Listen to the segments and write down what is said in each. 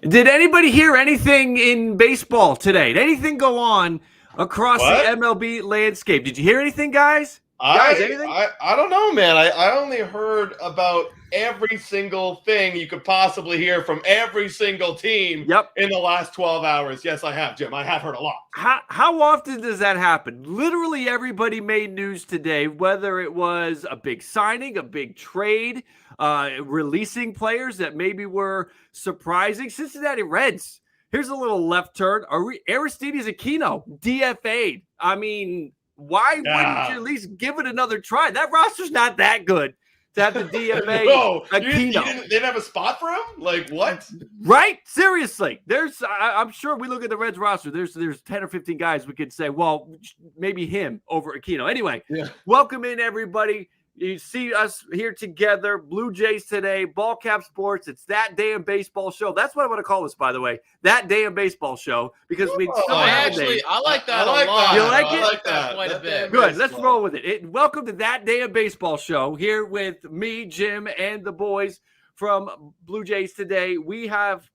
Did anybody hear anything in baseball today? Did anything go on across the MLB landscape? Did you hear anything, guys? Anything? I don't know, man. I only heard about every single thing you could possibly hear from every single team in the last 12 hours. Yes, I have, Jim. I have heard a lot. How often does that happen? Literally everybody made news today, whether it was a big signing, a big trade, releasing players that maybe were surprising. Cincinnati Reds. Here's a little left turn. Aristides Aquino, DFA'd. I mean, why wouldn't you at least give it another try? That roster's not that good to have the DFA. No, Aquino. They didn't have a spot for him? Like, what? Right? Seriously. I'm sure we look at the Reds roster. There's 10 or 15 guys we could say, well, maybe him over Aquino. Anyway, welcome in, everybody. You see us here together, Blue Jays today, Ball Cap Sports. It's That Day in Baseball show. That's what I want to call this, by the way. That Day in Baseball show, because we I like that a lot. You like it? I like that. Quite a bit. Good. Let's roll with it. Welcome to That Day in Baseball show here with me, Jim, and the boys from Blue Jays today. We have,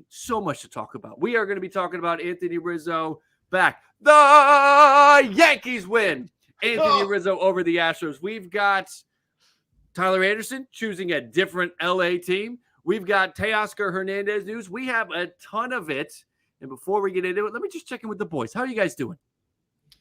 so much to talk about. We are going to be talking about Anthony Rizzo back. The Yankees win. Anthony Rizzo over the Astros. We've got Tyler Anderson choosing a different LA team. We've got Teoscar Hernandez news. We have a ton of it. And before we get into it, let me just check in with the boys. How are you guys doing?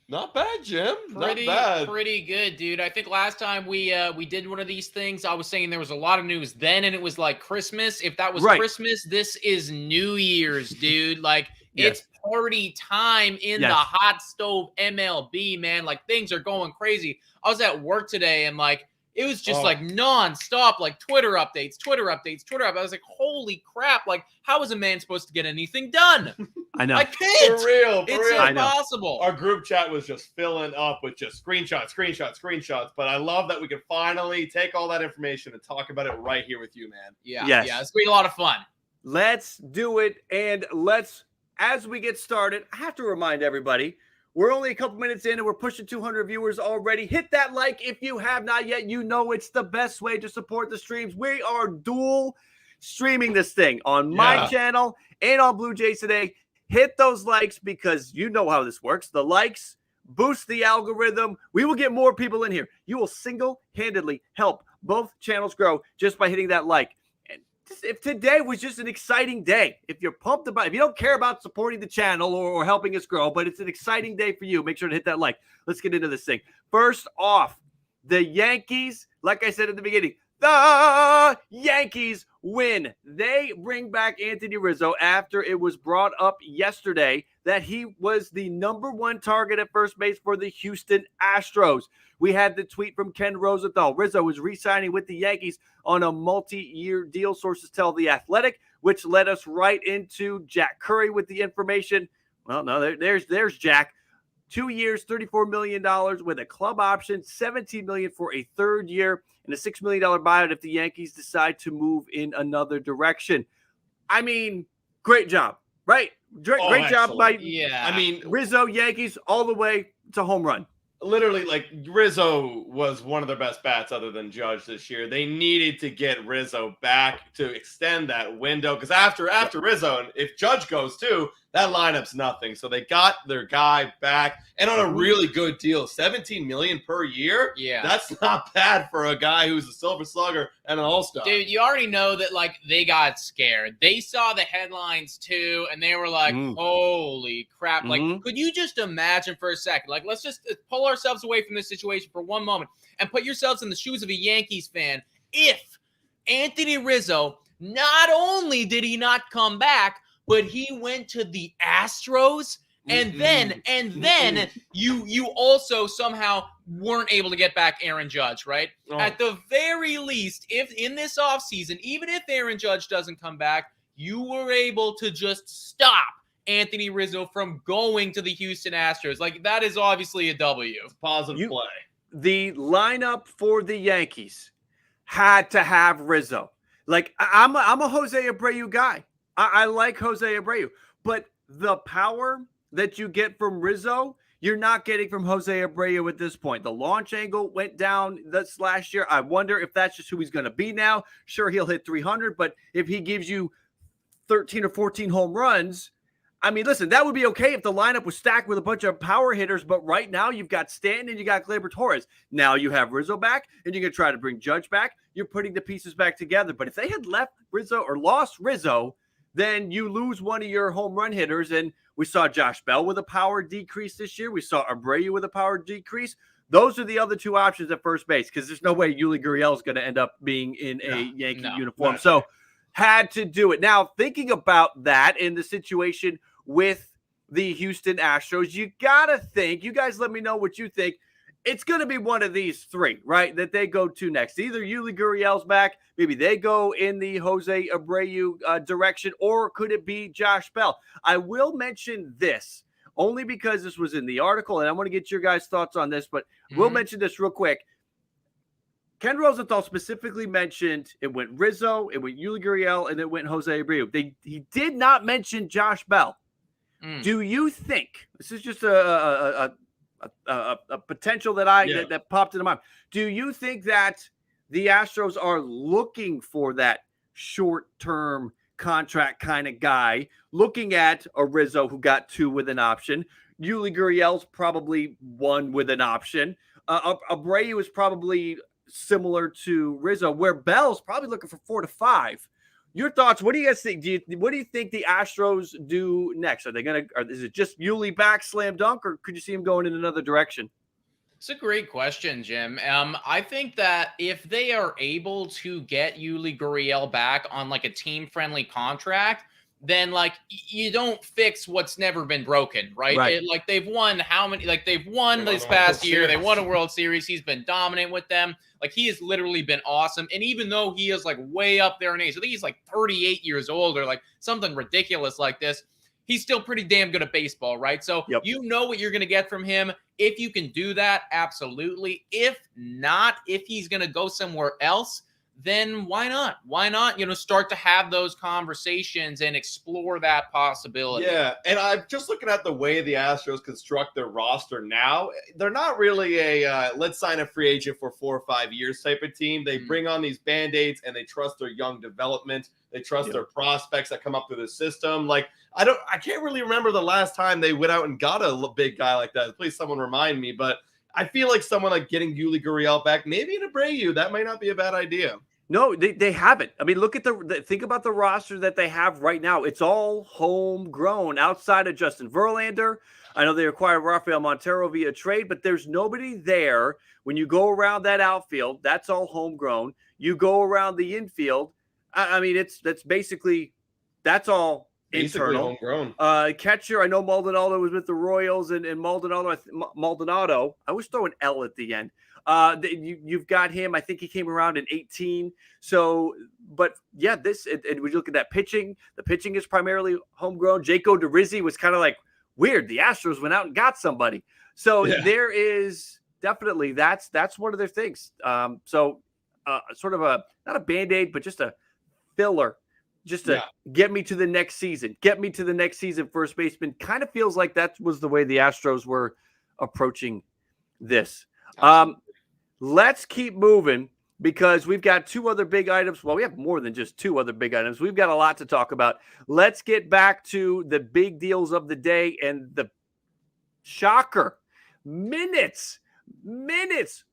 Not bad, Jim. Not bad. Pretty good, dude. I think last time we did one of these things, I was saying there was a lot of news then, and it was like Christmas. If that was Christmas, this is New Year's, dude. Like, it's party time in the hot stove MLB, man. Like, things are going crazy. I was at work today, and like, it was just like nonstop, like Twitter updates. I was like, holy crap. Like, how is a man supposed to get anything done? I know. I can't. For real. It's impossible. Our group chat was just filling up with just screenshots. But I love that we can finally take all that information and talk about it right here with you, man. Yeah. It's going to be a lot of fun. Let's do it. And as we get started, I have to remind everybody, we're only a couple minutes in and we're pushing 200 viewers already. Hit that like if you have not yet. You know it's the best way to support the streams. We are dual streaming this thing on my channel and on Blue Jays Today. Hit those likes because you know how this works. The likes boost the algorithm. We will get more people in here. You will single-handedly help both channels grow just by hitting that like. If today was just an exciting day, if you're pumped about, if you don't care about supporting the channel or helping us grow, but it's an exciting day for you, make sure to hit that like. Let's get into this thing. First off, the Yankees, like I said at the beginning, the Yankees win. They bring back Anthony Rizzo after it was brought up yesterday that he was the #1 target at first base for the Houston Astros. We had the tweet from Ken Rosenthal. Rizzo was re-signing with the Yankees on a multi-year deal, sources tell The Athletic, which led us right into Jack Curry with the information. Well, no, there's Jack. 2 years, $34 million with a club option, $17 million for a third year, and a $6 million buyout if the Yankees decide to move in another direction. I mean, great job, right? Great job by Rizzo, Yankees, all the way to home run. Literally, like, Rizzo was one of their best bats other than Judge this year. They needed to get Rizzo back to extend that window because after Rizzo, and if Judge goes too, that lineup's nothing. So they got their guy back and on a really good deal, $17 million per year. Yeah, that's not bad for a guy who's a Silver Slugger and an All-Star. Dude, you already know that like they got scared. They saw the headlines too, and they were like, "Holy crap!" Like, could you just imagine for a second? Like, let's just pull ourselves away from this situation for one moment and put yourselves in the shoes of a Yankees fan. If Anthony Rizzo, not only did he not come back, but he went to the Astros, and then you also somehow weren't able to get back Aaron Judge, right? At the very least, if in this offseason, even if Aaron Judge doesn't come back, you were able to just stop Anthony Rizzo from going to the Houston Astros. Like, that is obviously a W. It's a positive play. The lineup for the Yankees had to have Rizzo. Like, I'm a Jose Abreu guy. I like Jose Abreu, but the power that you get from Rizzo, you're not getting from Jose Abreu at this point. The launch angle went down this last year. I wonder if that's just who he's going to be now. Sure, he'll hit 300, but if he gives you 13 or 14 home runs. I mean, listen, that would be okay if the lineup was stacked with a bunch of power hitters, but right now you've got Stanton and you got Gleyber Torres. Now you have Rizzo back, and you're going to try to bring Judge back. You're putting the pieces back together. But if they had left Rizzo or lost Rizzo, then you lose one of your home run hitters. And we saw Josh Bell with a power decrease this year. We saw Abreu with a power decrease. Those are the other two options at first base, because there's no way Yuli Gurriel is going to end up being in a Yankee uniform. So had to do it. Now, thinking about that in the situation with the Houston Astros, you got to think, you guys let me know what you think. It's going to be one of these three, right, that they go to next. Either Yuli Gurriel's back, maybe they go in the Jose Abreu direction, or could it be Josh Bell? I will mention this only because this was in the article, and I want to get your guys' thoughts on this, but we'll mention this real quick. Ken Rosenthal specifically mentioned it went Rizzo, it went Yuli Gurriel, and it went Jose Abreu. He did not mention Josh Bell. Do you think, this is just a potential that that popped into my mind. Do you think that the Astros are looking for that short-term contract kind of guy, looking at a Rizzo who got 2 with an option? Yuli Gurriel's probably 1 with an option. Abreu is probably similar to Rizzo, where Bell's probably looking for 4 to 5. Your thoughts? What do you guys think? What do you think the Astros do next? Are they going to? Is it just Yuli back, slam dunk, or could you see him going in another direction? It's a great question, Jim. I think that if they are able to get Yuli Gurriel back on like a team-friendly contract, then like you don't fix what's never been broken, right? Like they've won how many? Like they've won this past year. They won a World Series. He's been dominant with them. Like he has literally been awesome. And even though he is like way up there in age, I think he's like 38 years old or like something ridiculous like this, he's still pretty damn good at baseball, right? So you know what you're going to get from him. If you can do that, absolutely. If not, if he's going to go somewhere else, then why not? Why not, start to have those conversations and explore that possibility? Yeah, and I'm just looking at the way the Astros construct their roster now. They're not really a let's sign a free agent for 4 or 5 years type of team. They bring on these Band-Aids, and they trust their young development. They trust their prospects that come up through the system. Like, I can't really remember the last time they went out and got a big guy like that. Please, someone remind me. But I feel like someone like getting Yuli Gurriel back, maybe in Abreu, that might not be a bad idea. No, they haven't. I mean, look at think about the roster that they have right now. It's all homegrown outside of Justin Verlander. I know they acquired Rafael Montero via trade, but there's nobody there. When you go around that outfield, that's all homegrown. You go around the infield. I mean, that's all internal. Homegrown. Catcher, I know Maldonado was with the Royals, and Maldonado. I was throwing L at the end. You've got him. I think he came around in 18. So, but yeah, and we look at that pitching. The pitching is primarily homegrown. Jaco DeRizzi was kind of like weird. The Astros went out and got somebody. So there is definitely that's one of their things. Sort of not a Band-Aid, but just a filler. Just to get me to the next season. Get me to the next season, first baseman. Kind of feels like that was the way the Astros were approaching this. Let's keep moving because we've got 2 other big items. Well, we have more than just 2 other big items. We've got a lot to talk about. Let's get back to the big deals of the day and the shocker. Minutes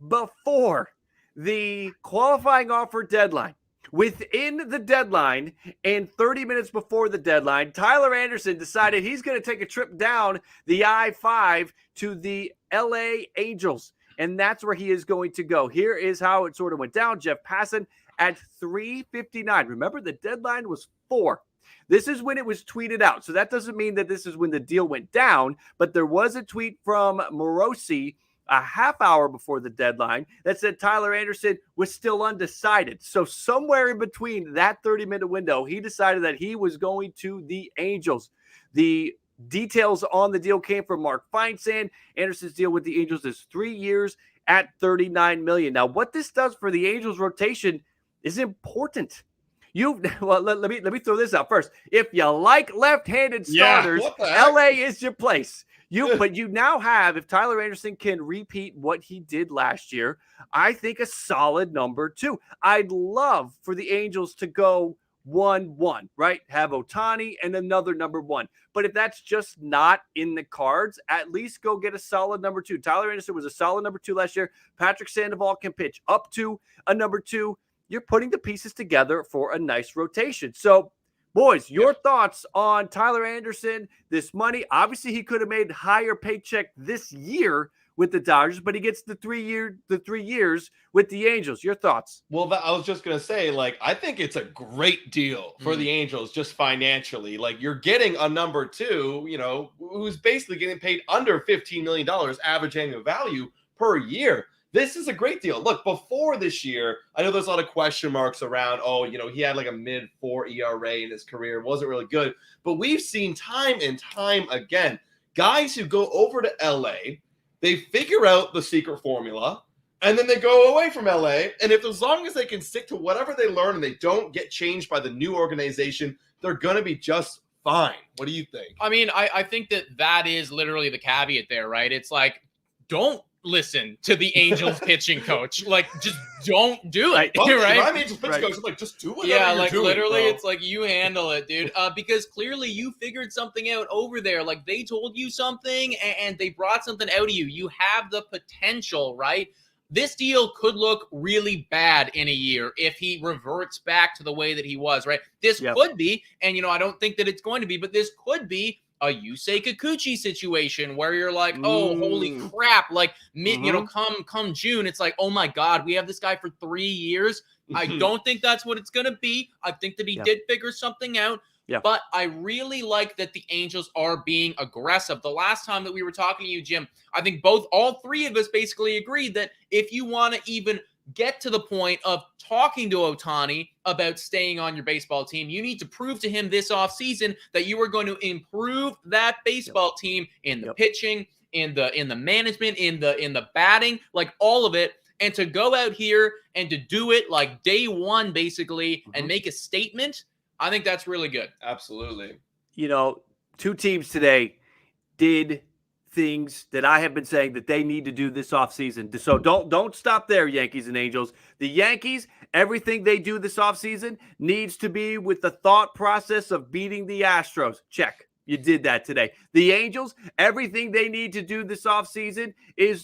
before the qualifying offer deadline. Within the deadline and 30 minutes before the deadline, Tyler Anderson decided he's going to take a trip down the I-5 to the LA Angels. And that's where he is going to go. Here is how it sort of went down. Jeff Passan at 3:59. Remember, the deadline was 4. This is when it was tweeted out. So that doesn't mean that this is when the deal went down. But there was a tweet from Morosi a half hour before the deadline that said Tyler Anderson was still undecided. So somewhere in between that 30-minute window, he decided that he was going to the Angels. The details on the deal came from Mark Feinsand. Anderson's deal with the Angels is 3 years at $39 million. Now, what this does for the Angels rotation is important. Let me throw this out first. If you like left-handed starters, LA is your place. But you now have, if Tyler Anderson can repeat what he did last year, I think a solid number 2. I'd love for the Angels to go 1-1, right? Have Ohtani and another number 1. But if that's just not in the cards, at least go get a solid number 2. Tyler Anderson was a solid number 2 last year. Patrick Sandoval can pitch up to a number 2. You're putting the pieces together for a nice rotation. So, boys, your thoughts on Tyler Anderson, this money? Obviously, he could have made higher paycheck this year with the Dodgers, but he gets the 3 years with the Angels. Your thoughts? Well, I was just going to say, like, I think it's a great deal for the Angels just financially. Like, you're getting a number 2, you know, who's basically getting paid under $15 million average annual value per year. This is a great deal. Look, before this year, I know there's a lot of question marks around, he had like a mid-4 ERA in his career. Wasn't really good. But we've seen time and time again, guys who go over to LA, they figure out the secret formula, and then they go away from LA. And as long as they can stick to whatever they learn and they don't get changed by the new organization, they're going to be just fine. What do you think? I mean, I think that is literally the caveat there, right? It's like, don't listen to the Angels pitching coach. Like, just don't do it. Right? I'm Angels pitching coach. I'm like, just do whatever you're doing, literally, bro. it's like, you handle it, dude. Because clearly you figured something out over there. Like, they told you something and they brought something out of you. You have the potential, right? This deal could look really bad in a year if he reverts back to the way that he was, right? This could be, and, I don't think that it's going to be, but this could be a Yusei Kikuchi situation where you're like, oh, holy crap. Like, come June, it's like, oh my God, we have this guy for 3 years. I don't think that's what it's going to be. I think that he did figure something out. Yeah. But I really like that the Angels are being aggressive. The last time that we were talking to you, Jim, I think all three of us basically agreed that if you want to even get to the point of talking to Ohtani about staying on your baseball team, you need to prove to him this offseason that you are going to improve that baseball team in the pitching, in the management, in the batting, like all of it. And to go out here and to do it like day one, basically, and make a statement, I think that's really good. Absolutely. Two teams today did things that I have been saying that they need to do this offseason. So don't stop there, Yankees and Angels. The Yankees, everything they do this offseason needs to be with the thought process of beating the Astros. Check. You did that today. The Angels, everything they need to do this offseason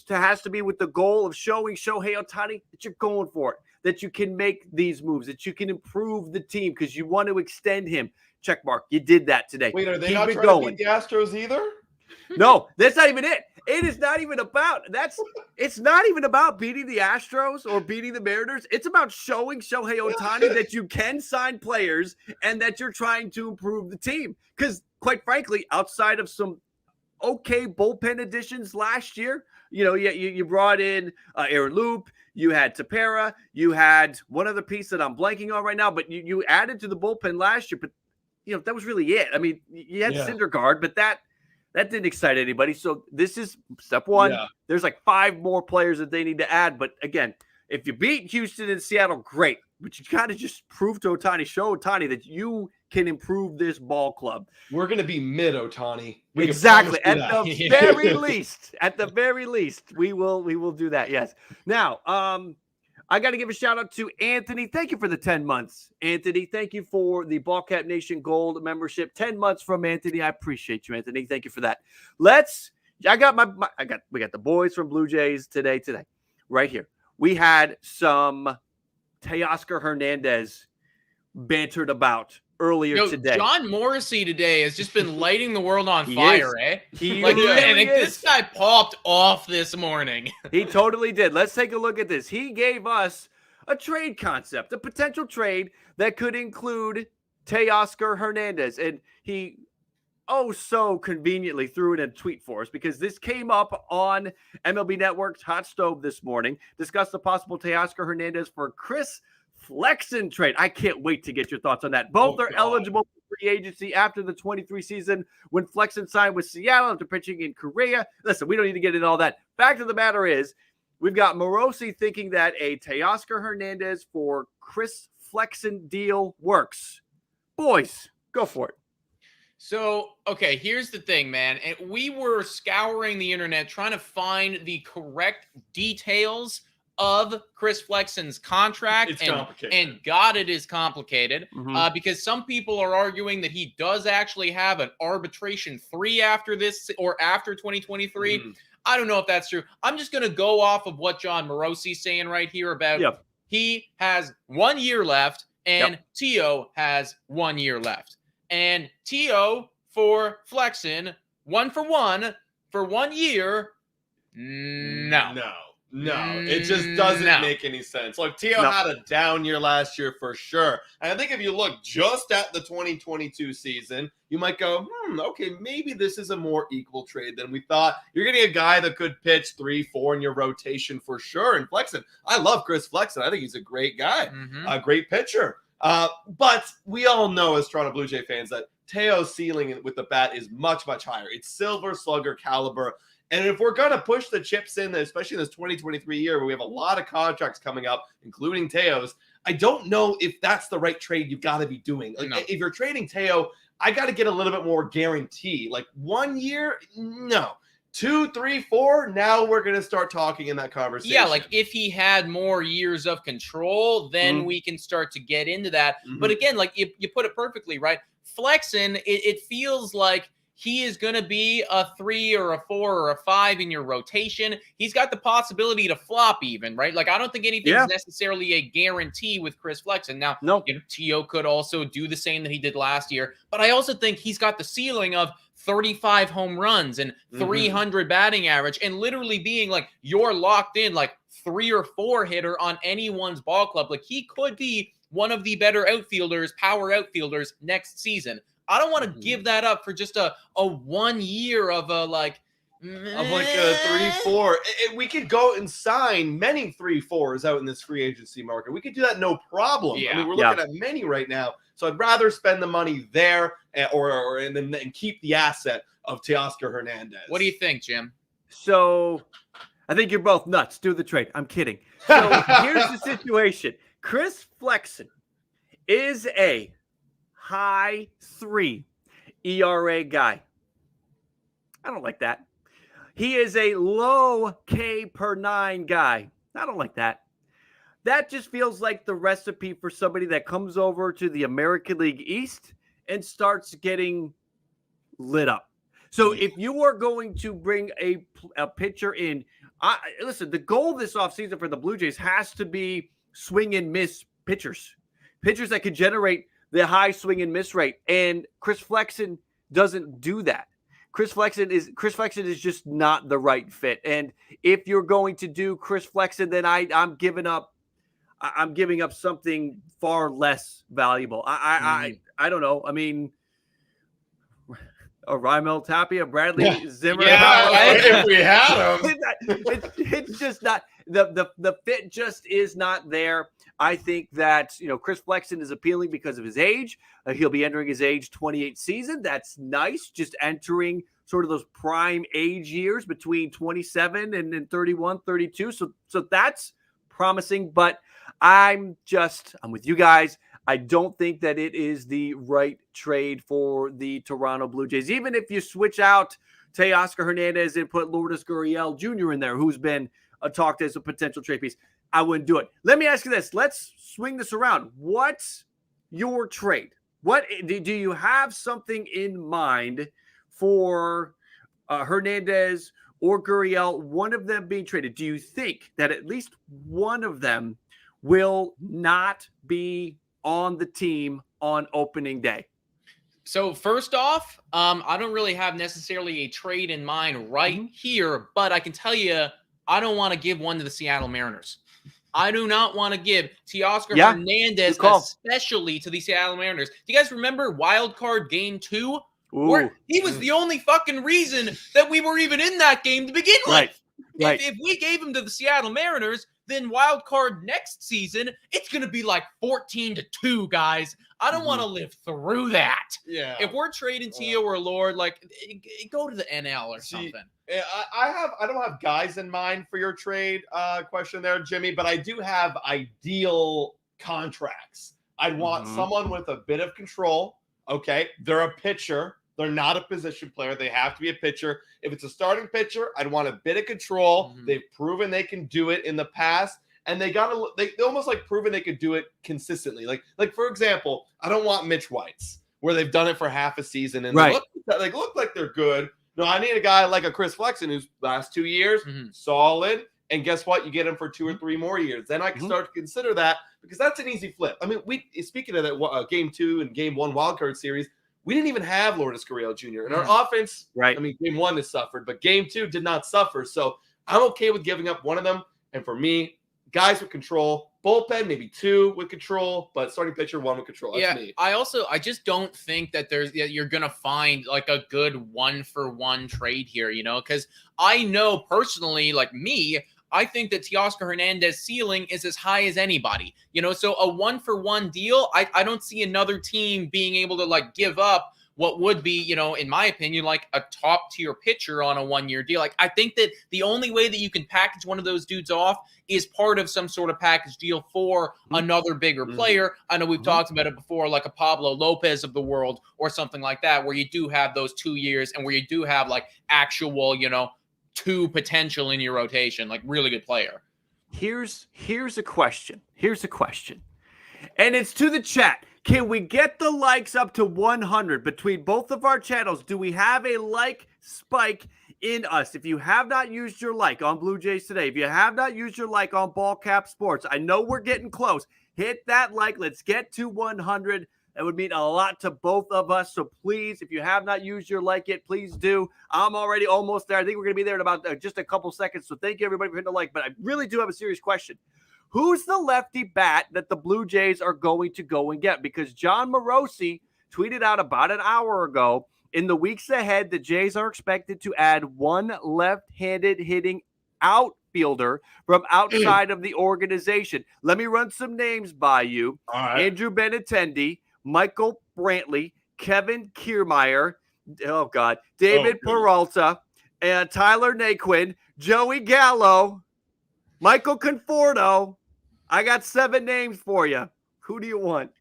has to be with the goal of showing Shohei Ohtani that you're going for it, that you can make these moves, that you can improve the team because you want to extend him. Check mark. You did that today. Wait, are they not trying to beat the Astros either? No, that's not even it. It is not even about it's not even about beating the Astros or beating the Mariners. It's about showing Shohei Ohtani that you can sign players and that you're trying to improve the team. Because quite frankly, outside of some okay bullpen additions last year, you brought in Aaron Loop, you had Tapera, you had one other piece that I'm blanking on right now, but you added to the bullpen last year. But that was really it. I mean, you had Syndergaard, but that didn't excite anybody. So this is step one. Yeah. There's like 5 more players that they need to add. But again, if you beat Houston and Seattle, great. But you got to just prove to Ohtani, show Ohtani that you can improve this ball club. We're going to be mid Ohtani. Exactly. At the very least, we will do that. Yes. Now, I got to give a shout out to Anthony. Thank you for the 10 months, Anthony. Thank you for the Ballcap Nation Gold membership. 10 months from Anthony. I appreciate you, Anthony. Thank you for that. We got the boys from Blue Jays today, right here. We had some Teoscar Hernandez bantered about earlier today. Jon Morosi today has just been lighting the world on fire, eh? This guy popped off this morning. He totally did. Let's take a look at this. He gave us a trade concept, a potential trade that could include Teoscar Hernandez. And he so conveniently threw it in a tweet for us because this came up on MLB Network's Hot Stove this morning. Discussed the possible Teoscar Hernandez for Chris Flexen trade. I can't wait to get your thoughts on that. Both are eligible for free agency after the 23 season when Flexen signed with Seattle after pitching in Correa. Listen, we don't need to get into all that. Fact of the matter is, we've got Morosi thinking that a Teoscar Hernandez for Chris Flexen deal works. Boys, go for it. So, okay, here's the thing, man. We were scouring the internet trying to find the correct details of Chris Flexen's contract. It's complicated. And God, it is complicated because some people are arguing that he does actually have an arbitration 3 after this or after 2023. I don't know if that's true. I'm just going to go off of what Jon Morosi's saying right here about he has 1 year left and Teo has 1 year left. And Teo for Flexen, 1 for 1 year. No, it just doesn't make any sense. Like, Teo had a down year last year for sure. And I think if you look just at the 2022 season, you might go, okay, maybe this is a more equal trade than we thought. You're getting a guy that could pitch 3-4 in your rotation for sure. And Flexen, I love Chris Flexen. I think he's a great guy, a great pitcher. But we all know as Toronto Blue Jay fans that Teo's ceiling with the bat is much, much higher. It's silver slugger caliber. And if we're going to push the chips in, especially in this 2023 year where we have a lot of contracts coming up, including Teo's, I don't know if that's the right trade you've got to be doing. Like, if you're trading Teo, I got to get a little bit more guarantee. Like 1 year, no. 2, 3, 4, now we're going to start talking in that conversation. Yeah, like if he had more years of control, then we can start to get into that. But again, like you put it perfectly, right? Flexen, it feels like he is going to be a 3 or a 4 or a 5 in your rotation. He's got the possibility to flop even, right? Like, I don't think anything's necessarily a guarantee with Chris Flexen. Now, Teo could also do the same that he did last year, but I also think he's got the ceiling of 35 home runs and 300 batting average and literally being like you're locked in like 3 or 4 hitter on anyone's ball club. Like, he could be one of the better outfielders, power outfielders next season. I don't want to give that up for just a 1 year of a like a 3-4. We could go and sign many 3-4s out in this free agency market. We could do that no problem. I mean, we're looking at many right now. So I'd rather spend the money there and keep the asset of Teoscar Hernandez. What do you think, Jim? So I think you're both nuts. Do the trade. I'm kidding. So here's the situation. Chris Flexen is a high 3 ERA guy. I don't like that. He is a low K per 9 guy. I don't like that. That just feels like the recipe for somebody that comes over to the American League East and starts getting lit up. So if you are going to bring a pitcher in, listen, the goal this offseason for the Blue Jays has to be swing and miss pitchers that can generate the high swing and miss rate. And Chris Flexen doesn't do that. Chris Flexen is just not the right fit. And if you're going to do Chris Flexen, then I'm giving up something far less valuable. I don't know. I mean, a Raimel Tapia, Bradley Zimmer. If we had him. It's just not the fit just is not there. I think that, Chris Flexen is appealing because of his age. He'll be entering his age 28 season. That's nice. Just entering sort of those prime age years between 27 and 31, 32. So that's promising, but I'm with you guys. I don't think that it is the right trade for the Toronto Blue Jays. Even if you switch out Teoscar Hernandez and put Lourdes Gurriel Jr. in there, who's been talked as a potential trade piece, I wouldn't do it. Let me ask you this. Let's swing this around. What's your trade? What do you have something in mind for Hernandez or Gurriel, one of them being traded? Do you think that at least one of them will not be on the team on opening day? So first off, I don't really have necessarily a trade in mind right here, but I can tell you I don't want to give one to the Seattle Mariners. I do not want to give Teoscar Hernandez, especially to the Seattle Mariners. Do you guys remember Wild Card Game 2? Where he was the only fucking reason that we were even in that game to begin with. Right. If we gave him to the Seattle Mariners, then Wild Card next season, it's going to be like 14-2, guys. I don't want to live through that. Yeah. If we're trading Teo or Lord, like, go to the NL or something. I don't have guys in mind for your trade question there, Jimmy, but I do have ideal contracts. I'd want someone with a bit of control. Okay, they're a pitcher. They're not a position player. They have to be a pitcher. If it's a starting pitcher, I'd want a bit of control. They've proven they can do it in the past. and they almost like proven they could do it consistently. Like for example, I don't want Mitch White's where they've done it for half a season and they look like they're good. No, I need a guy like a Chris Flexen who's last 2 years solid. And guess what? You get him for 2 or 3 more years. Then I can start to consider that because that's an easy flip. I mean, speaking of that game 2 and game 1 wildcard series, we didn't even have Lourdes Gurriel Jr. And our offense, I mean, game 1 has suffered, but game 2 did not suffer. So I'm okay with giving up one of them. And for me, guys with control, bullpen, maybe 2 with control, but starting pitcher 1 with control. That's me. I just don't think that you're going to find like a good 1-for-1 trade here, you know, because I know personally, like me, I think that Teoscar Hernandez ceiling is as high as anybody, you know, so a 1-for-1 deal. I don't see another team being able to like give up what would be, you know, in my opinion, like a top tier pitcher on a 1-year deal. Like, I think that the only way that you can package one of those dudes off is part of some sort of package deal for another bigger player. I know we've talked about it before, like a Pablo Lopez of the world or something like that, where you do have those 2 years and where you do have like actual, you know, 2 potential in your rotation, like really good player. Here's a question. And it's to the chat. Can we get the likes up to 100 between both of our channels? Do we have a like spike in us? If you have not used your like on Blue Jays Today, if you have not used your like on Ball Cap Sports, I know we're getting close. Hit that like. Let's get to 100. That would mean a lot to both of us. So please, if you have not used your like yet, please do. I'm already almost there. I think we're going to be there in about just a couple seconds. So thank you, everybody, for hitting the like. But I really do have a serious question. Who's the lefty bat that the Blue Jays are going to go and get? Because Jon Morosi tweeted out about an hour ago, in the weeks ahead, the Jays are expected to add 1 left-handed hitting outfielder from outside of the organization. Let me run some names by you. All right. Andrew Benintendi, Michael Brantley, Kevin Kiermaier, David Peralta, and Tyler Naquin, Joey Gallo, Michael Conforto. I got 7 names for you. Who do you want?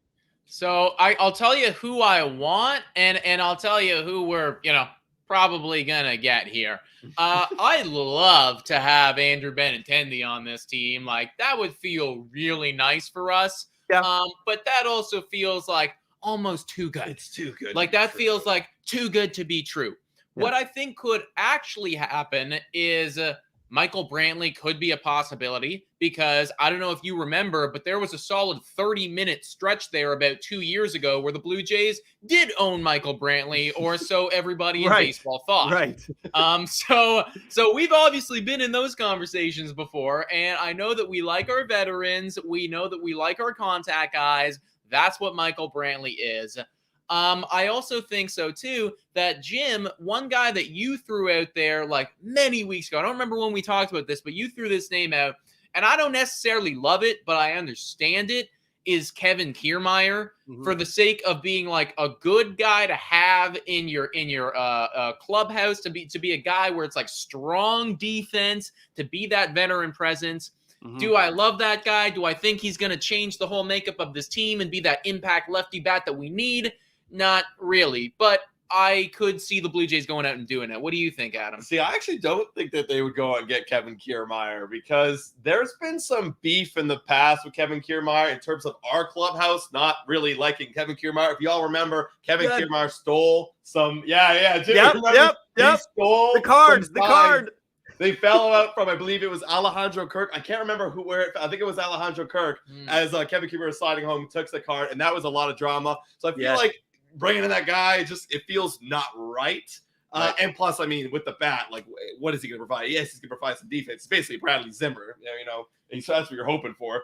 So I'll tell you who I want, and I'll tell you who we're, you know, probably gonna get here. I'd love to have Andrew Benintendi on this team. Like, that would feel really nice for us. Yeah. But that also feels like almost too good. It's too good. Like, that feels like too good to be true. Yeah. What I think could actually happen is Michael Brantley could be a possibility, because I don't know if you remember, but there was a solid 30-minute stretch there about 2 years ago where the Blue Jays did own Michael Brantley, or so everybody in baseball thought. Right. So we've obviously been in those conversations before, and I know that we like our veterans. We know that we like our contact guys. That's what Michael Brantley is. I also think so, too, that Jim, one guy that you threw out there like many weeks ago, I don't remember when we talked about this, but you threw this name out, and I don't necessarily love it, but I understand it, is Kevin Kiermaier, for the sake of being like a good guy to have in your clubhouse, to be a guy where it's like strong defense, to be that veteran presence. Do I love that guy? Do I think he's going to change the whole makeup of this team and be that impact lefty bat that we need? Not really, but I could see the Blue Jays going out and doing it. What do you think, Adam? See, I actually don't think that they would go and get Kevin Kiermaier, because there's been some beef in the past with Kevin Kiermaier in terms of our clubhouse not really liking Kevin Kiermaier. If y'all remember, Kevin Kiermaier stole some. Yep. He stole the card. They fell out from, I believe it was Alejandro Kirk. I can't remember I think it was Alejandro Kirk, as Kevin Kiermaier was sliding home, took the card, and that was a lot of drama. So I feel like bringing in that guy, it feels not right. And plus, I mean, with the bat, like, what is he going to provide? Yes, he's going to provide some defense. It's basically Bradley Zimmer, and so that's what you're hoping for.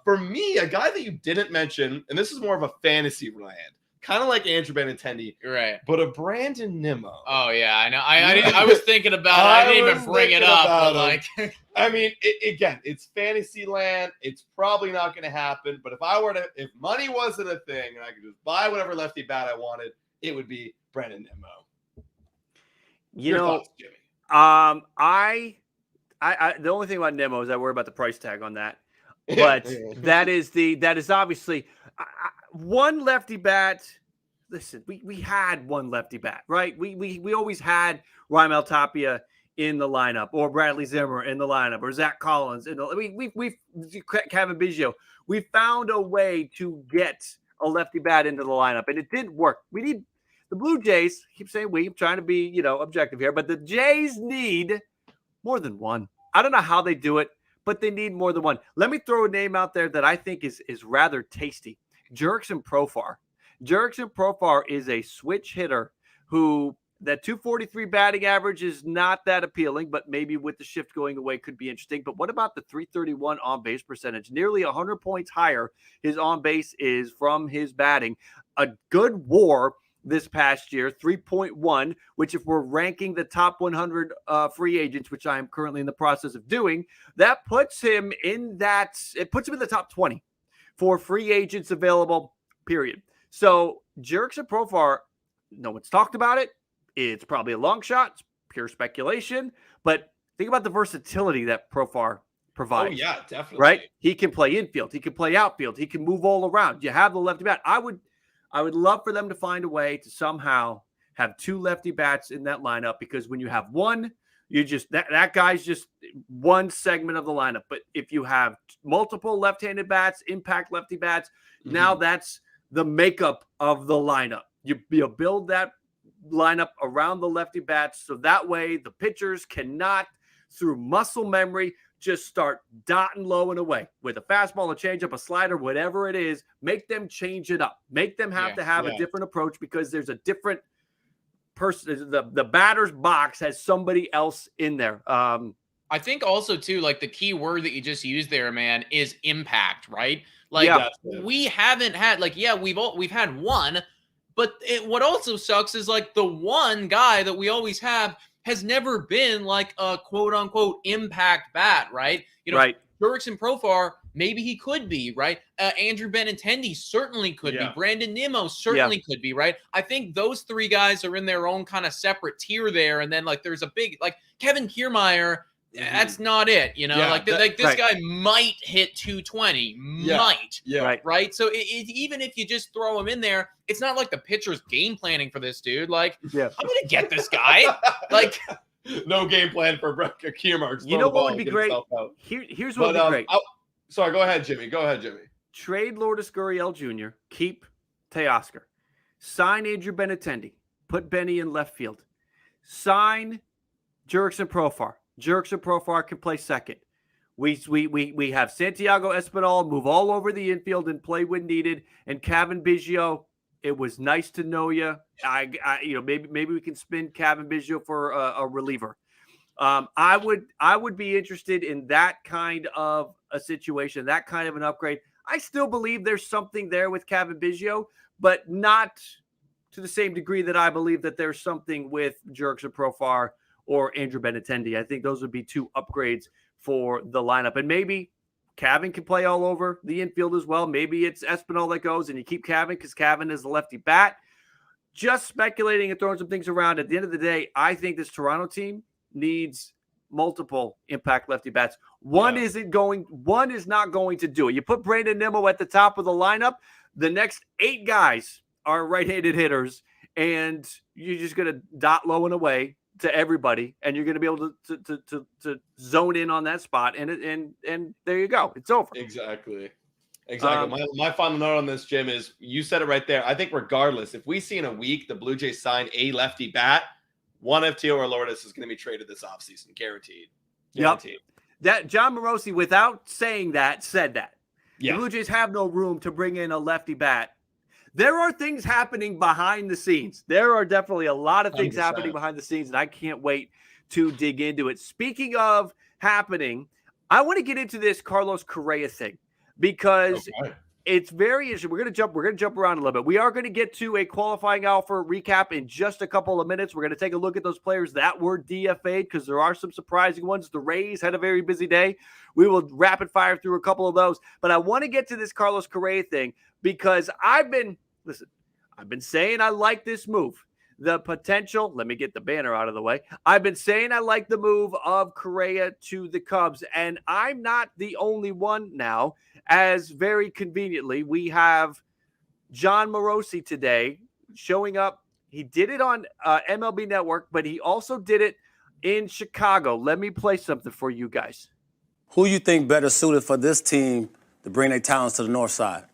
For me, a guy that you didn't mention, and this is more of a fantasy land, kind of like Andrew Benintendi, right? But a Brandon Nimmo. Oh yeah, I know. I was thinking about it. I didn't even bring it up. But like, I mean, again, it's fantasy land. It's probably not going to happen. But if money wasn't a thing, and I could just buy whatever lefty bat I wanted, it would be Brandon Nimmo. Your thoughts, Jimmy? I the only thing about Nimmo is I worry about the price tag on that. But that is obviously one lefty bat. Listen, we had one lefty bat, right? We always had Raimel Tapia in the lineup, or Bradley Zimmer in the lineup, or Zach Collins. We've Kevin Biggio. We found a way to get a lefty bat into the lineup, and it didn't work. We need the Blue Jays. I keep saying I'm trying to be, objective here, but the Jays need more than one. I don't know how they do it, but they need more than one. Let me throw a name out there that I think is rather tasty. Jurickson Profar. Jurickson Profar is a switch hitter who that 243 batting average is not that appealing, but maybe with the shift going away could be interesting. But what about the 331 on-base percentage? Nearly 100 points higher his on-base is from his batting. A good WAR this past year, 3.1, which if we're ranking the top 100 free agents, which I am currently in the process of doing, that puts him in the top 20 for free agents available, period. So Jurickson Profar, no one's talked about it. It's probably a long shot. It's pure speculation. But think about the versatility that Profar provides. Oh, yeah, definitely. Right? He can play infield. He can play outfield. He can move all around. You have the lefty bat. I would love for them to find a way to somehow have two lefty bats in that lineup, because when you have one, you just that guy's just one segment of the lineup. But if you have multiple left-handed bats, impact lefty bats, now that's the makeup of the lineup. You build that lineup around the lefty bats, so that way the pitchers cannot, through muscle memory, just start dotting low and away with a fastball, a changeup, a slider, whatever it is. Make them change it up. Make them have to have a different approach, because there's a different person. The batter's box has somebody else in there. I think also too, like the key word that you just used there, man, is impact, right? Like we haven't had we've had one. But what also sucks is like the one guy that we always have has never been like a quote unquote impact bat, right? Right. Jurickson Profar, maybe he could be, right? Andrew Benintendi certainly could be. Brandon Nimmo certainly could be, right? I think those three guys are in their own kind of separate tier there. And then like there's a big, like Kevin Kiermaier, that's not it, this guy might hit 220, right? So even if you just throw him in there, it's not like the pitcher's game planning for this dude. Like, I'm gonna get this guy. Like, no game plan for Kiermaier. You know what would be great? Here's what would be great. Sorry, go ahead, Jimmy. Trade Lourdes Gurriel Jr. Keep Teoscar. Sign Andrew Benintendi. Put Benny in left field. Sign Jurickson Profar. Jurickson Profar can play second. We have Santiago Espinal move all over the infield and play when needed. And Kevin Biggio, it was nice to know you. Maybe we can spin Kevin Biggio for a reliever. I would be interested in that kind of a situation, that kind of an upgrade. I still believe there's something there with Kevin Biggio, but not to the same degree that I believe that there's something with Jurickson Profar or Andrew Benintendi. I think those would be two upgrades for the lineup. And maybe Cavan can play all over the infield as well. Maybe it's Espinal that goes and you keep Cavan because Cavan is the lefty bat. Just speculating and throwing some things around. At the end of the day, I think this Toronto team needs multiple impact lefty bats. One is not going to do it. You put Brandon Nimmo at the top of the lineup, the next 8 guys are right-handed hitters, and you're just going to dot low and away to everybody, and you're going to be able to zone in on that spot, and there you go. It's over. Exactly. My final note on this, Jim, is you said it right there. I think regardless, if we see in a week the Blue Jays sign a lefty bat, one of Teo or Lourdes is going to be traded this offseason, guaranteed. Yep. That Jon Morosi, without saying that, said that. The Blue Jays have no room to bring in a lefty bat. There are things happening behind the scenes. There are definitely a lot of things 100%. Happening behind the scenes, and I can't wait to dig into it. Speaking of happening, I want to get into this Carlos Correa thing because it's very interesting. We're going to jump around a little bit. We are going to get to a qualifying alpha recap in just a couple of minutes. We're going to take a look at those players that were DFA'd because there are some surprising ones. The Rays had a very busy day. We will rapid fire through a couple of those, but I want to get to this Carlos Correa thing because I've been saying I like this move. The potential, let me get the banner out of the way. I've been saying I like the move of Correa to the Cubs, and I'm not the only one now, as very conveniently, we have Jon Morosi today showing up. He did it on MLB Network, but he also did it in Chicago. Let me play something for you guys. Who you think better suited for this team to bring their talents to the north side?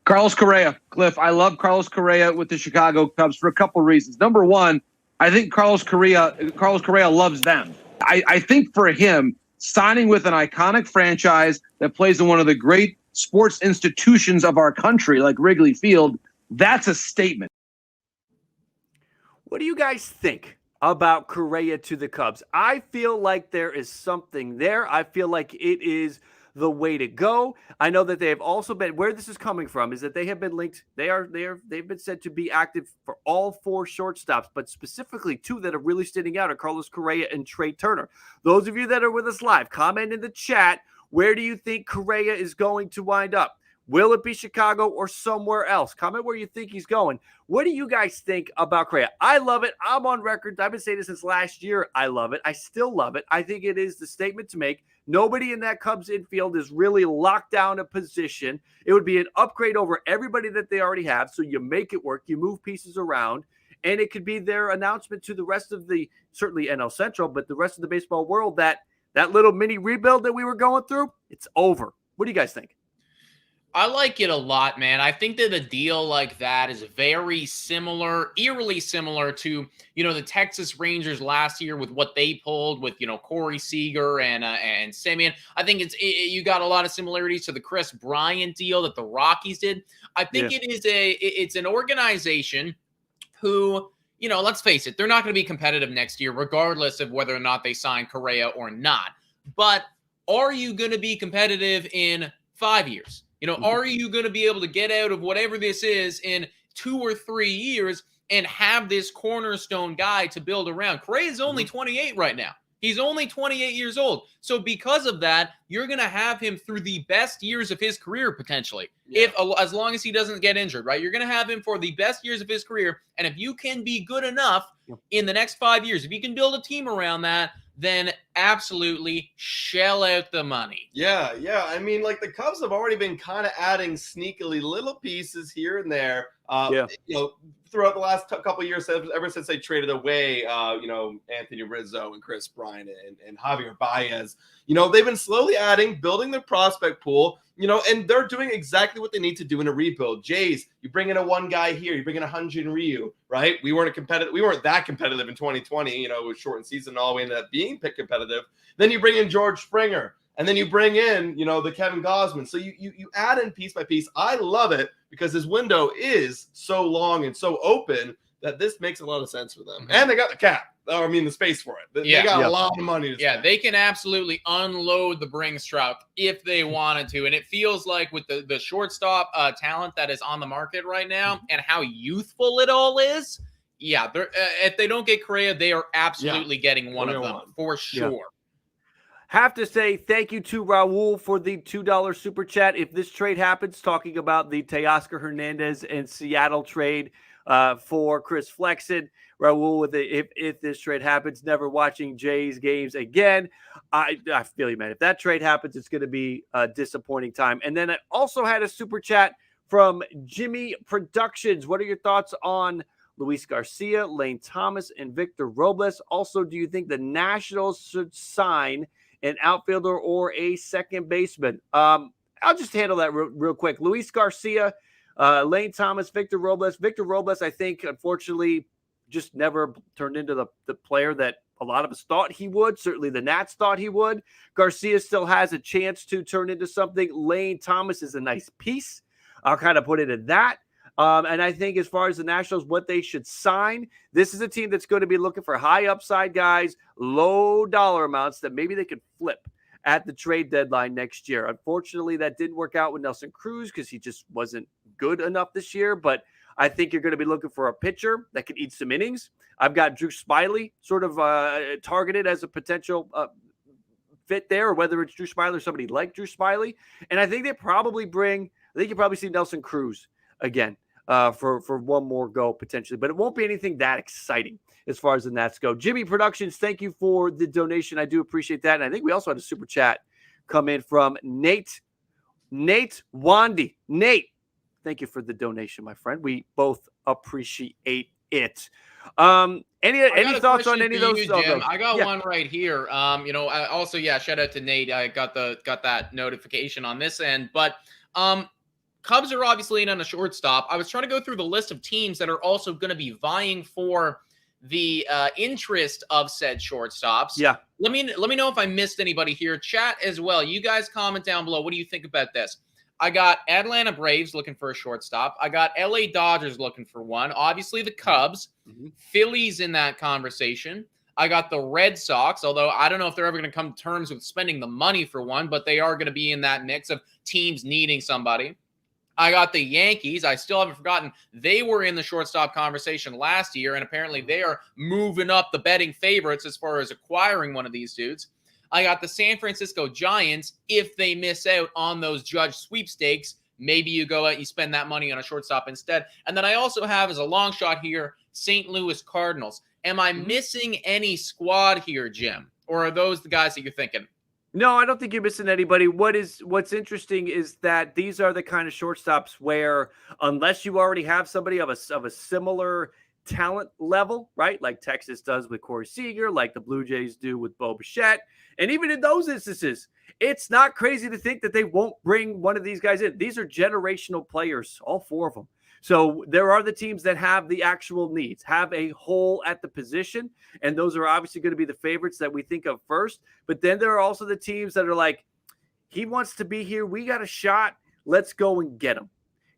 Carlos Correa. Cliff, I love Carlos Correa with the Chicago Cubs for a couple of reasons. Number one, I think Carlos Correa loves them. I think for him, signing with an iconic franchise that plays in one of the great sports institutions of our country, like Wrigley Field, that's a statement. What do you guys think about Correa to the Cubs? I feel like there is something there. I feel like it is the way to go. I know that they have also been, where this is coming from is that they have been linked. They've been said to be active for all 4 shortstops, but specifically 2 that are really standing out are Carlos Correa and Trey Turner. Those of you that are with us live, comment in the chat, where do you think Correa is going to wind up? Will it be Chicago or somewhere else? Comment where you think he's going. What do you guys think about Correa? I love it. I'm on record. I've been saying this since last year. I love it. I still love it. I think it is the statement to make. Nobody in that Cubs infield is really locked down a position. It would be an upgrade over everybody that they already have. So you make it work. You move pieces around. And it could be their announcement to the rest of the, certainly NL Central, but the rest of the baseball world that little mini rebuild that we were going through, it's over. What do you guys think? I like it a lot, man. I think that a deal like that is very similar, eerily similar to, the Texas Rangers last year with what they pulled with, Corey Seager and Semien. I think you got a lot of similarities to the Chris Bryant deal that the Rockies did. I think it's an organization who, let's face it, they're not going to be competitive next year, regardless of whether or not they sign Correa or not. But are you going to be competitive in 5 years? Are you going to be able to get out of whatever this is in 2 or 3 years and have this cornerstone guy to build around? Correa is only 28 right now. He's only 28 years old. So because of that, you're going to have him through the best years of his career, potentially, as long as he doesn't get injured, right? You're going to have him for the best years of his career. And if you can be good enough in the next 5 years, if you can build a team around that, then absolutely shell out the money. Yeah. I mean, like the Cubs have already been kind of adding sneakily little pieces here and there. Throughout the last couple of years, ever since they traded away, Anthony Rizzo and Chris Bryant and Javier Baez, they've been slowly adding, building their prospect pool, and they're doing exactly what they need to do in a rebuild. Jays, you bring in a one guy here, you bring in a Hyun-Jin Ryu, right? We weren't that competitive in 2020, with shortened season, all we ended up being competitive. Then you bring in George Springer. And then you bring in, the Kevin Gausman. So you add in piece by piece. I love it because his window is so long and so open that this makes a lot of sense for them. And they got the cap. The space for it. They got a lot of money to spend. They can absolutely unload the Brinks truck if they wanted to. And it feels like with the shortstop talent that is on the market right now and how youthful it all is, if they don't get Correa, they are absolutely getting one of them for sure. Yeah. Have to say thank you to Raul for the $2 super chat. If this trade happens, talking about the Teoscar Hernandez and Seattle trade for Chris Flexen, Raul with if this trade happens, never watching Jays games again. I feel you, man. If that trade happens, it's going to be a disappointing time. And then I also had a super chat from Jimmy Productions. What are your thoughts on Luis Garcia, Lane Thomas, and Victor Robles? Also, do you think the Nationals should sign an outfielder or a second baseman? I'll just handle that real quick. Luis Garcia, Lane Thomas, Victor Robles. Victor Robles, I think, unfortunately, just never turned into the player that a lot of us thought he would. Certainly the Nats thought he would. Garcia still has a chance to turn into something. Lane Thomas is a nice piece. I'll kind of put it at that. And I think as far as the Nationals, what they should sign, this is a team that's going to be looking for high upside guys, low dollar amounts that maybe they could flip at the trade deadline next year. Unfortunately, that didn't work out with Nelson Cruz because he just wasn't good enough this year. But I think you're going to be looking for a pitcher that can eat some innings. I've got Drew Smyly sort of targeted as a potential fit there, or whether it's Drew Smyly or somebody like Drew Smyly. And I think you probably see Nelson Cruz again. For one more go potentially, but it won't be anything that exciting as far as the Nats go. Jimmy Productions, thank you for the donation. I do appreciate that. And I think we also had a super chat come in from Nate Wandy. Nate, thank you for the donation, my friend. We both appreciate it. Any thoughts on any of those? Jim? I got one right here. Shout out to Nate. I got that notification on this end, but Cubs are obviously in on a shortstop. I was trying to go through the list of teams that are also going to be vying for the interest of said shortstops. Yeah. Let me know if I missed anybody here. Chat as well. You guys comment down below. What do you think about this? I got Atlanta Braves looking for a shortstop. I got LA Dodgers looking for one. Obviously the Cubs. Phillies in that conversation. I got the Red Sox, although I don't know if they're ever going to come to terms with spending the money for one, but they are going to be in that mix of teams needing somebody. I got the Yankees. I still haven't forgotten. They were in the shortstop conversation last year, and apparently they are moving up the betting favorites as far as acquiring one of these dudes. I got the San Francisco Giants. If they miss out on those Judge sweepstakes, maybe you go out, you spend that money on a shortstop instead. And then I also have, as a long shot here, St. Louis Cardinals. Am I missing any squad here, Jim? Or are those the guys that you're thinking? No, I don't think you're missing anybody. What's interesting is that these are the kind of shortstops where, unless you already have somebody of a similar talent level, right? Like Texas does with Corey Seager, like the Blue Jays do with Bo Bichette. And even in those instances, it's not crazy to think that they won't bring one of these guys in. These are generational players, all four of them. So there are the teams that have the actual needs, have a hole at the position, and those are obviously going to be the favorites that we think of first. But then there are also the teams that are like, he wants to be here. We got a shot. Let's go and get him,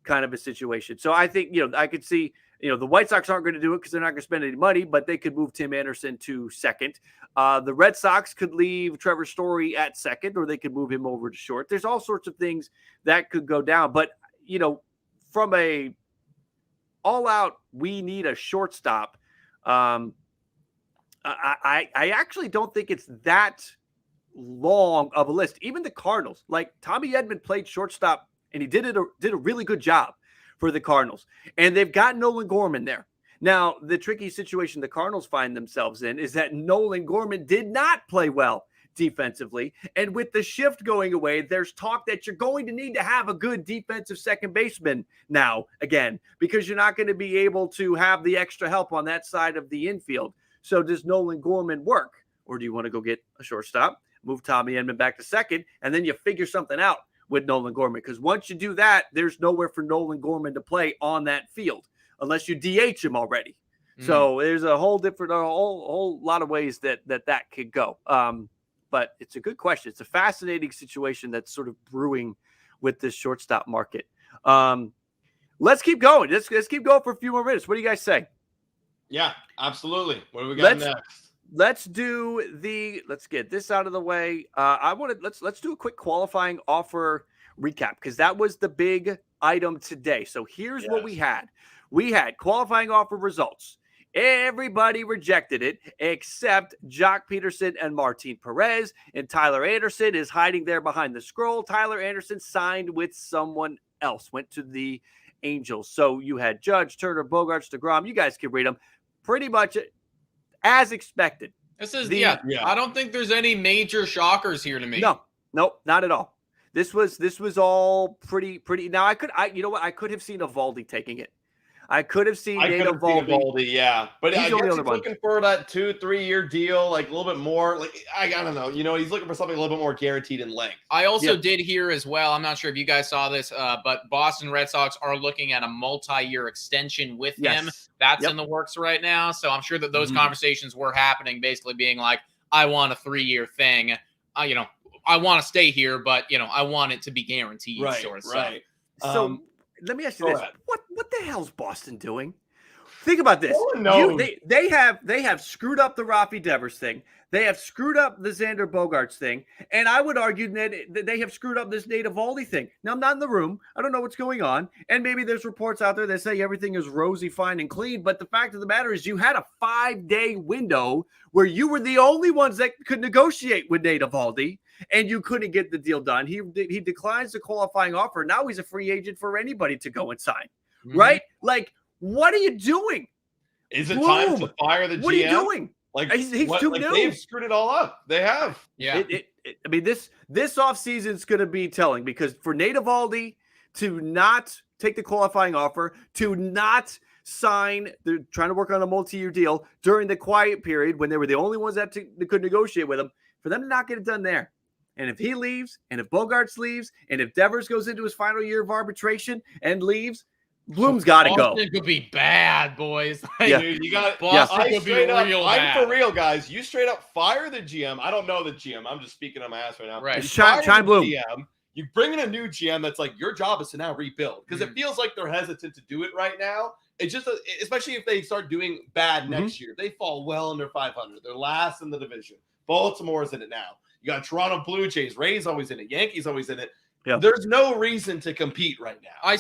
kind of a situation. So I think, I could see, the White Sox aren't going to do it because they're not going to spend any money, but they could move Tim Anderson to second. The Red Sox could leave Trevor Story at second, or they could move him over to short. There's all sorts of things that could go down. But, from a all out, we need a shortstop. I actually don't think it's that long of a list. Even the Cardinals, like Tommy Edman played shortstop, and he did a really good job for the Cardinals. And they've got Nolan Gorman there. Now, the tricky situation the Cardinals find themselves in is that Nolan Gorman did not play well defensively. And with the shift going away, there's talk that you're going to need to have a good defensive second baseman now again, because you're not going to be able to have the extra help on that side of the infield. So does Nolan Gorman work? Or do you want to go get a shortstop, move Tommy Edman back to second, and then you figure something out with Nolan Gorman? Because once you do that, there's nowhere for Nolan Gorman to play on that field unless you DH him already. So there's a whole lot of ways that could go. But it's a good question. It's a fascinating situation that's sort of brewing with this shortstop market. Let's keep going. Let's keep going for a few more minutes. What do you guys say? Yeah, absolutely. What do we got next? Let's get this out of the way. Let's do a quick qualifying offer recap, because that was the big item today. So here's what we had. We had qualifying offer results. Everybody rejected it except Jock Peterson and Martin Perez, and Tyler Anderson is hiding there behind the scroll. Tyler Anderson signed with someone else, went to the Angels. So you had Judge, Turner, Bogarts, DeGrom. You guys can read them. Pretty much as expected. This is I don't think there's any major shockers here to me. No, not at all. This was all pretty. Now I could have seen Eovaldi taking it. I could have seen Nate Eovaldi. Yeah. But I guess he's looking for that 2-3 year deal, like a little bit more. Like, I don't know. He's looking for something a little bit more guaranteed in length. I also did hear as well, I'm not sure if you guys saw this, but Boston Red Sox are looking at a multi-year extension with him. That's in the works right now. So I'm sure that those conversations were happening, basically being like, I want a 3-year thing. I want to stay here, but, I want it to be guaranteed. Right. So let me ask you this. What the hell's Boston doing? Think about this. They have screwed up the Rafi Devers thing. They have screwed up the Xander Bogaerts thing. And I would argue that they have screwed up this Nate Eovaldi thing. Now, I'm not in the room. I don't know what's going on. And maybe there's reports out there that say everything is rosy, fine, and clean. But the fact of the matter is you had a 5-day window where you were the only ones that could negotiate with Nate Eovaldi, and you couldn't get the deal done. He declines the qualifying offer. Now he's a free agent for anybody to go and sign, right? Like, what are you doing? Is it time to fire the GM? What are you doing? Like, he's too new. They've screwed it all up. They have. Yeah. I mean, this offseason is going to be telling, because for Nate Eovaldi to not take the qualifying offer, to not sign. They're trying to work on a multi-year deal during the quiet period when they were the only ones that could negotiate with him. For them to not get it done there. And if he leaves, and if Bogarts leaves, and if Devers goes into his final year of arbitration and leaves, Bloom's got to go. Boston could be bad, boys. Yeah. Dude, you got Boston could be real I'm bad. for real, guys. You straight up fire the GM. I don't know the GM. I'm just speaking on my ass right now. Right. You Shine fire the Bloom. GM. You bring in a new GM that's like, your job is to now rebuild. Because it feels like they're hesitant to do it right now. It's just, especially if they start doing bad next year. They fall well under 500. They're last in the division. Baltimore's in it now. You got Toronto Blue Jays, Rays always in it, Yankees always in it. Yeah. There's no reason to compete right now. I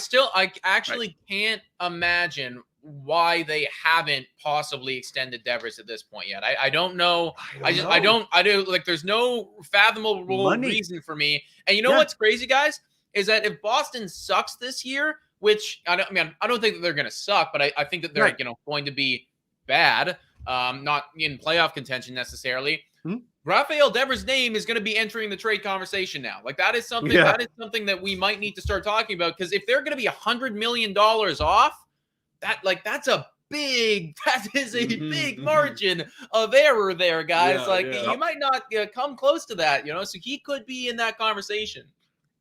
actually can't imagine why they haven't possibly extended Devers at this point yet. I don't know. There's no fathomable reason for me. And you know what's crazy, guys, is that if Boston sucks this year, which I don't think that they're going to suck, but I think that they're going to be bad, not in playoff contention necessarily. Rafael Devers' name is going to be entering the trade conversation now. Like that is something that we might need to start talking about, because if they're going to be $100 million off, that is a big margin of error there, guys. You might not come close to that, so he could be in that conversation.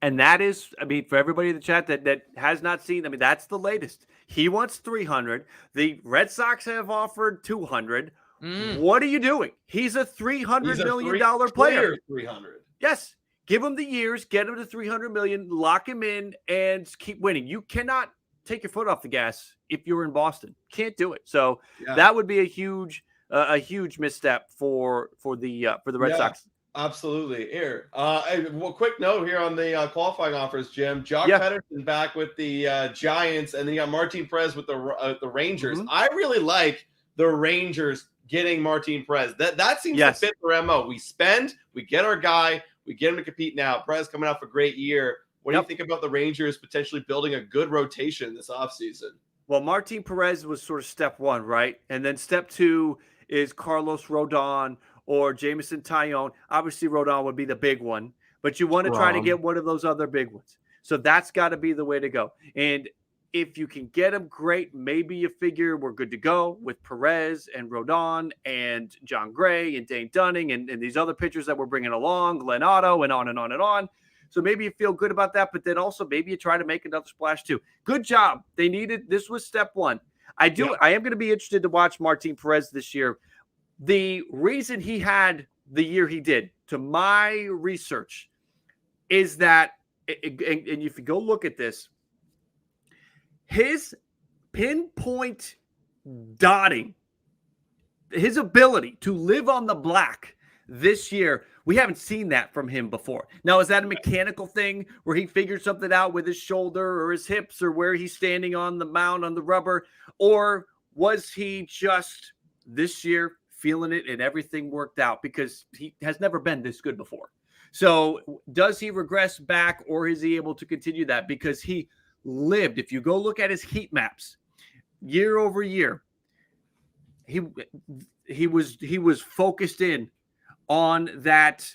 And that is, for everybody in the chat that has not seen, that's the latest. He wants 300. The Red Sox have offered 200. What are you doing? He's a $300 million player. 300. Yes. Give him the years, get him to $300 million, lock him in, and keep winning. You cannot take your foot off the gas if you're in Boston. Can't do it. So that would be a huge misstep for the Red Sox. Absolutely. Here, quick note here on the qualifying offers, Jim. Jock Pederson back with the Giants, and then you got Martin Perez with the Rangers. I really like the Rangers getting Martin Perez. That seems to fit their MO. We spend, we get our guy, we get him to compete now. Perez coming off a great year. What do you think about the Rangers potentially building a good rotation this offseason? Well, Martin Perez was sort of step one, right? And then step two is Carlos Rodon or Jameson Taillon. Obviously, Rodon would be the big one, but you want to try to get one of those other big ones. So that's got to be the way to go. And if you can get them, great. Maybe you figure we're good to go with Perez and Rodon and John Gray and Dane Dunning and these other pitchers that we're bringing along, Glenn Otto, and on and on and on. So maybe you feel good about that, but then also maybe you try to make another splash too. Good job. This was step one. I am going to be interested to watch Martin Perez this year. The reason he had the year he did, to my research, is that, and if you go look at this, his pinpoint dotting, his ability to live on the black this year, we haven't seen that from him before. Now, is that a mechanical thing where he figured something out with his shoulder or his hips or where he's standing on the mound on the rubber? Or was he just this year feeling it and everything worked out? Because he has never been this good before. So does he regress back, or is he able to continue that? Because he lived, if you go look at his heat maps year over year, he was focused in on that,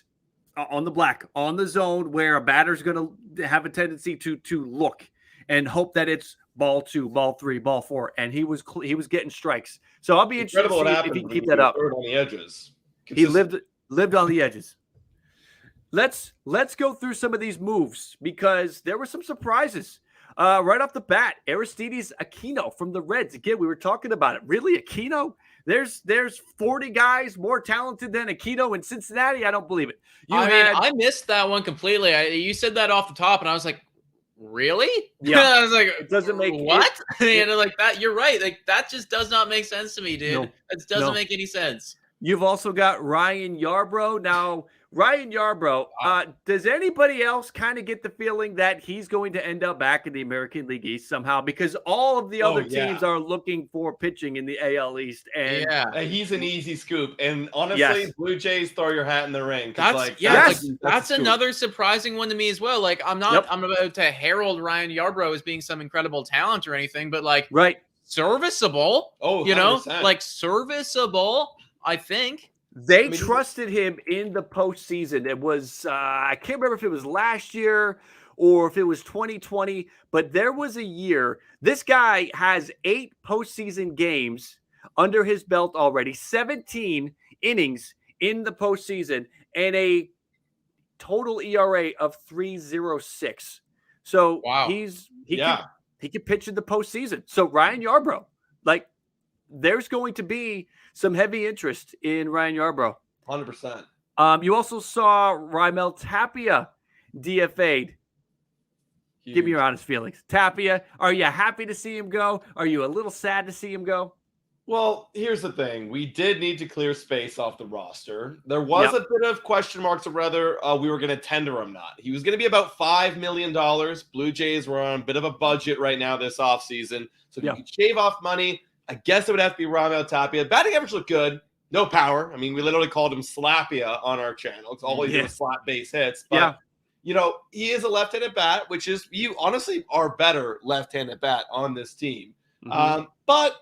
on the black, on the zone where a batter's going to have a tendency to look and hope that it's ball 2, ball 3, ball 4, and he was getting strikes. So I'll be interested to see if he can keep that up. On the edges, he lived on the edges. Let's go through some of these moves, because there were some surprises. Right off the bat, Aristides Aquino from the Reds. Again, we were talking about it. Really, Aquino? There's 40 guys more talented than Aquino in Cincinnati? I don't believe it. I missed that one completely. You said that off the top, and I was like, really? Yeah. I was like, it doesn't make what? Like that. You're right. Like that just does not make sense to me, dude. No. It doesn't make any sense. You've also got Ryan Yarbrough. Now, Ryan Yarbrough, does anybody else kind of get the feeling that he's going to end up back in the American League East somehow? Because all of the other teams are looking for pitching in the AL East. And he's an easy scoop. And honestly, Blue Jays, throw your hat in the ring. That's another surprising one to me as well. Like, I'm about to herald Ryan Yarbrough as being some incredible talent or anything, but like, serviceable. Oh, serviceable, I think. They trusted him in the postseason. It was, I can't remember if it was last year or if it was 2020, but there was a year. This guy has 8 postseason games under his belt already, 17 innings in the postseason, and a total ERA of 3.06. So wow. he can pitch in the postseason. So Ryan Yarbrough, like, there's going to be some heavy interest in Ryan Yarbrough. 100%. You also saw Raimel Tapia DFA'd. Huge. Give me your honest feelings. Tapia, are you happy to see him go? Are you a little sad to see him go? Well, here's the thing. We did need to clear space off the roster. There was a bit of question marks of whether we were going to tender him or not. He was going to be about $5 million. Blue Jays were on a bit of a budget right now this offseason. So if you could shave off money, I guess it would have to be Raimel Tapia. Batting average looked good. No power. I mean, we literally called him Slappia on our channel. It's all he did was slap base hits. But, you know, he is a left-handed bat, which is, you honestly are better left-handed bat on this team. But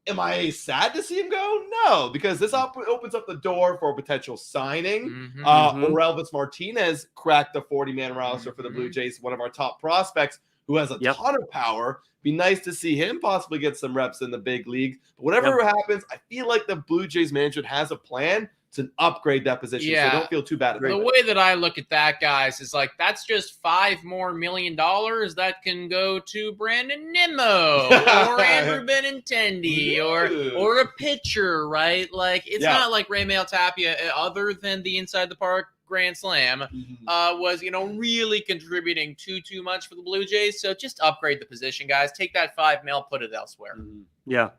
am I sad to see him go? No, because this opens up the door for a potential signing. Orelvis Martinez cracked the 40-man roster for the Blue Jays, one of our top prospects who has a ton of power. Be nice to see him possibly get some reps in the big league. But whatever happens, I feel like the Blue Jays management has a plan to upgrade that position. So don't feel too bad. The way that I look at that, guys, is like that's just $5 more million that can go to Brandon Nimmo or Andrew Benintendi or a pitcher, right? Like it's not like Raimel Tapia, other than the inside the park grand slam, was, you know, really contributing too much for the Blue Jays. So just upgrade the position, guys. Take that $5 million, put it elsewhere. Yeah.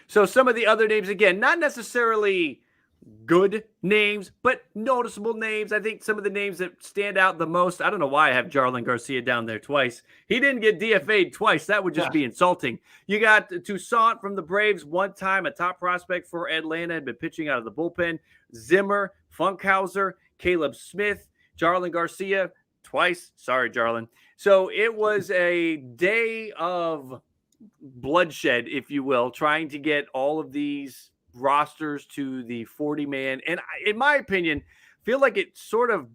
So some of the other names, again, not necessarily good names, but noticeable names. I think some of the names that stand out the most, I don't know why I have Jarlin Garcia down there twice. He didn't get DFA'd twice. That would just be insulting. You got Toussaint from the Braves, one time a top prospect for Atlanta, had been pitching out of the bullpen. Zimmer, Funkhauser, Caleb Smith, Jarlin Garcia, twice. Sorry, Jarlin. So it was a day of bloodshed, if you will, trying to get all of these rosters to the 40-man. And in my opinion, feel like it sort of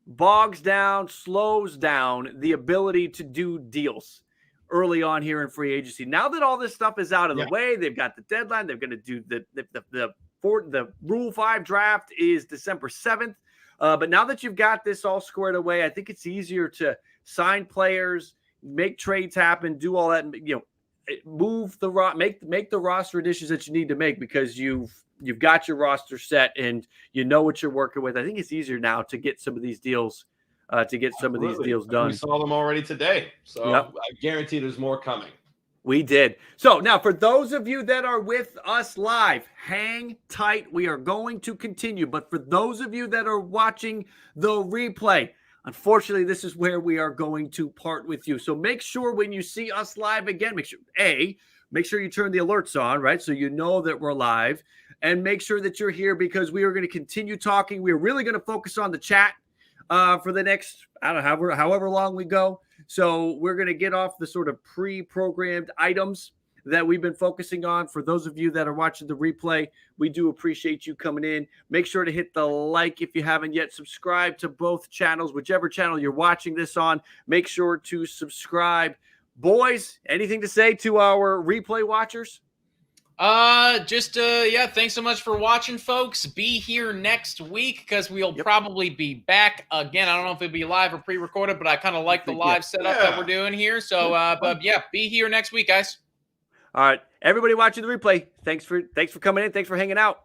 bogs down, slows down the ability to do deals early on here in free agency. Now that all this stuff is out of the way, they've got the deadline. They're going to do the Rule 5 draft is December 7th. But now that you've got this all squared away, I think it's easier to sign players, make trades happen, do all that, you know, move the make the roster additions that you need to make because you've got your roster set and you know what you're working with. I think it's easier now to get some of these deals done. We saw them already today, so I guarantee there's more coming. We did. So now for those of you that are with us live, hang tight. We are going to continue. But for those of you that are watching the replay, unfortunately, this is where we are going to part with you. So make sure when you see us live again, make sure you turn the alerts on, right? So you know that we're live, and make sure that you're here because we are going to continue talking. We're really going to focus on the chat for the next, I don't know, however long we go. So we're going to get off the sort of pre-programmed items that we've been focusing on. For those of you that are watching the replay, we do appreciate you coming in. Make sure to hit the like if you haven't yet. Subscribe to both channels, whichever channel you're watching this on. Make sure to subscribe. Boys, anything to say to our replay watchers? Thanks so much for watching, folks. Be here next week because we'll probably be back again. I don't know if it'll be live or pre-recorded, but I kind of like the live setup that we're doing here. So, be here next week, guys. All right, everybody watching the replay, thanks for coming in. Thanks for hanging out.